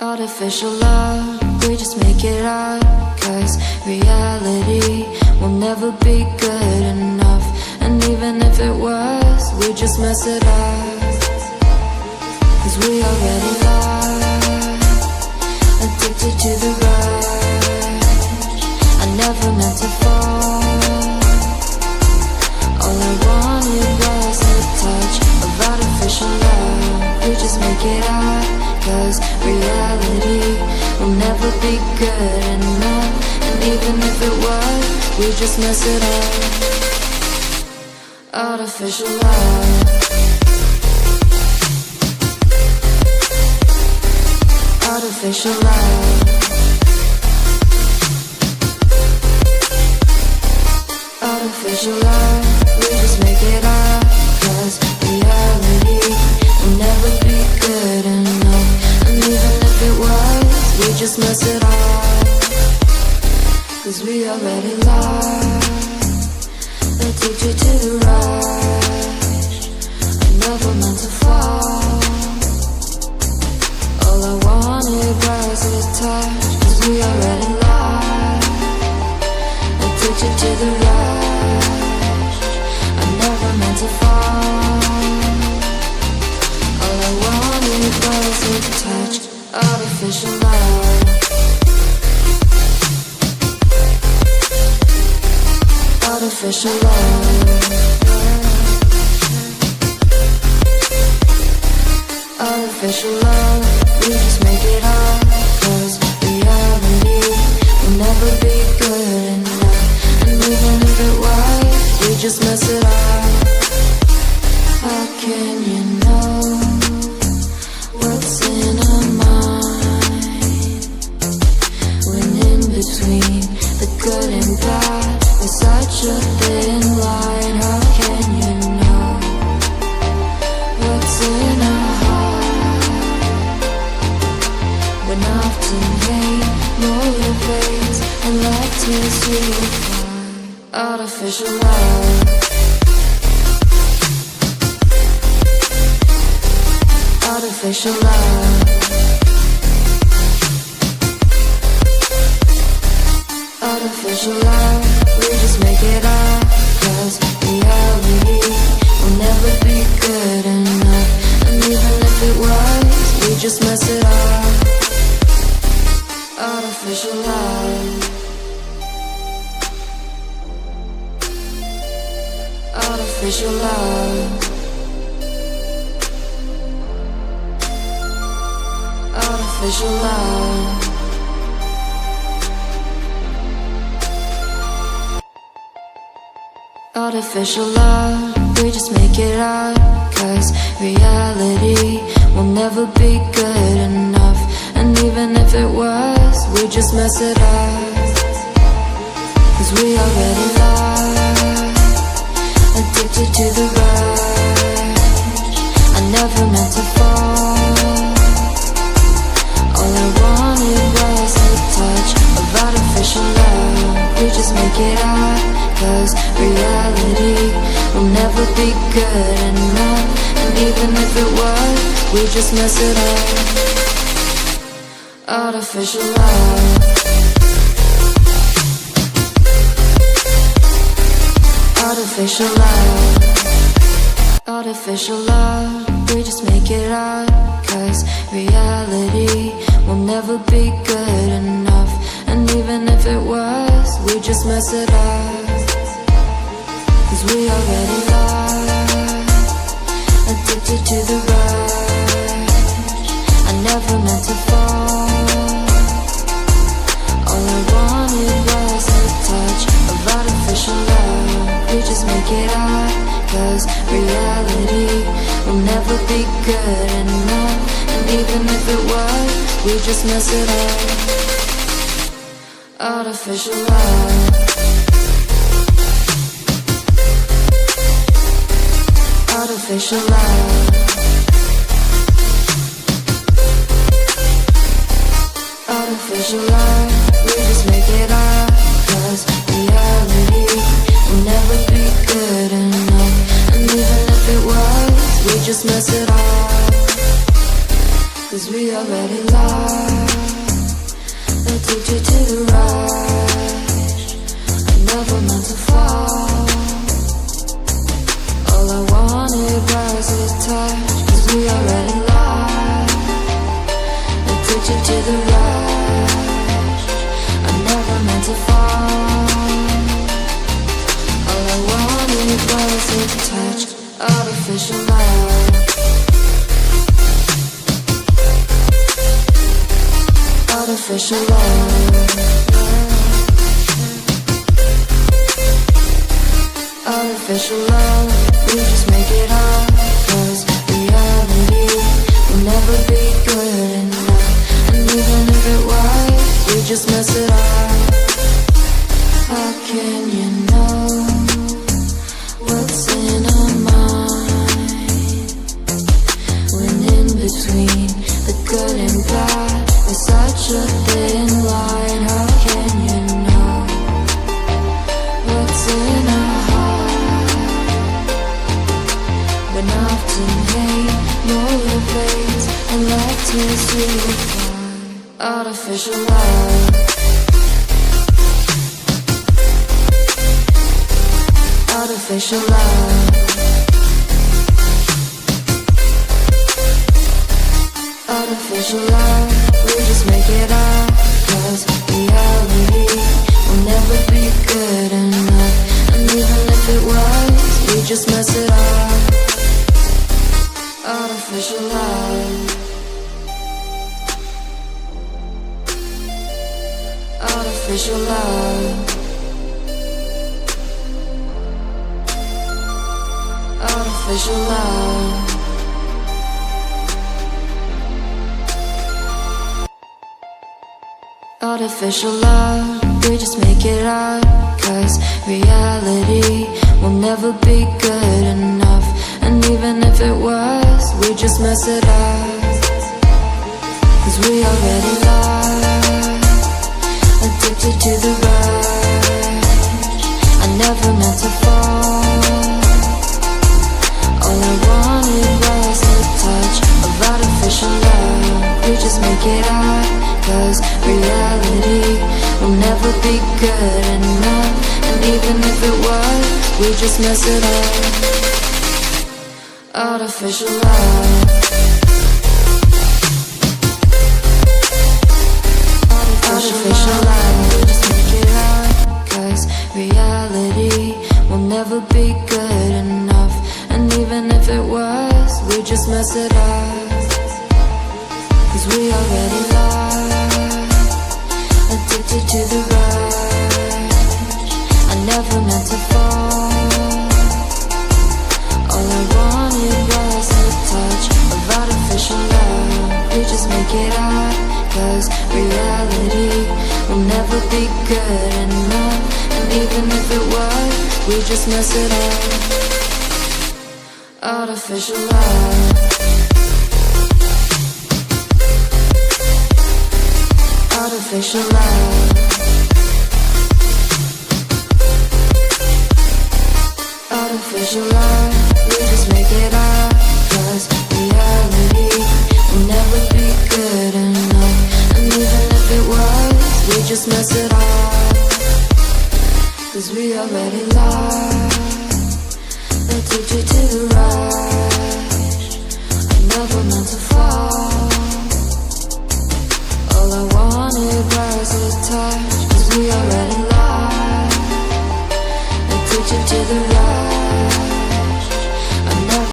Artificial love, we just make it up, 'cause reality will never be good enough. And even if it was, we just mess it up, 'cause we already lost, addicted to the rush. I never meant to fall. All I wanted was a touch of artificial love. We just make it up, 'cause reality will never be good enough. And even if it was, we just mess it up. Artificial love. Artificial love. Artificial love. We just make it up, 'cause reality will never be good enough. And even if it was, we just mess it up, 'cause we already lost, addicted to the rush. I never meant to fall. All I wanted was a touch, 'cause we already lost, addicted to the rush. I never meant to fall. All I wanted was a touch, artificial love. Artificial love. Artificial love. We just make it up, 'cause reality will never be good enough. And even if it was, we just mess it up. How can you know what's in our mind, when in between the good and bad there's such a thin line? How can you know what's in our heart, when often hate motivates and love tears you apart? Artificial love. Artificial love. Artificial love. We just make it up, 'cause reality will never be good enough. And even if it was, we just mess it up. Artificial love. Artificial love. Artificial love. Artificial love, we just make it up, 'cause reality will never be good enough. And even if it was, we just mess it up, 'cause we already lost, addicted to the rush. I never meant to fall. All I wanted was a touch of artificial love. We just make it up, 'cause reality will never be good enough. And even if it was, we just mess it up. Artificial love. Artificial love. Artificial love. We just make it up, 'cause reality will never be good enough. And even if it was, we just mess it up, 'cause we already lost, addicted to the rush. I never meant to fall. All I wanted was a touch of artificial love. We just make it up, 'cause reality will never be good enough. And even if it was, we just mess it up. Artificial love. Artificial love. Artificial love. We just make it up, 'cause reality will never be good enough. And even if it was, we just mess it up, 'cause we already lost. Addicted to the rush, I never meant to fall. All I wanted was a touch, 'cause we already lost. Addicted to the rush, I never meant to fall. All I wanted was a touch, artificial love. Artificial love. Artificial love. We just make it up, 'cause reality will never be good enough. And even if it was, we just mess it up. How can you know what's in our mind, when in between the good and bad there's such a thin line? How can you know what's in our heart, when often hate motivates and love tears you apart? Artificial love. Artificial love. Artificial love. We just make it up, 'cause reality will never be good enough. And even if it was, we just mess it up. Artificial love. Artificial love. Artificial love. Artificial love, we just make it up, 'cause reality will never be good enough. And even if it was, we just mess it up, 'cause we already lost. Addicted to the rush, I never meant to fall. All I wanted was a touch of artificial love. We just make it up, 'cause reality will never be good enough. And even if it was, we just mess it up. Artificial love. Artificial love. We just make it up, 'cause reality will never be good enough. And even if it was, we just mess it up, 'cause we already lost. Addicted to the rush, I never meant to fall. All I wanted was a touch of artificial love. We just make it up, 'cause reality will never be good enough. And even if it was, we just mess it up. Artificial love. Artificial love. Artificial love. We just make it up, 'cause reality will never be good enough. And even if it was, we just mess it up, 'cause we already lost. Addicted to the rush, I never meant to fall. All I wanted was a touch, 'cause we already lost. Addicted to the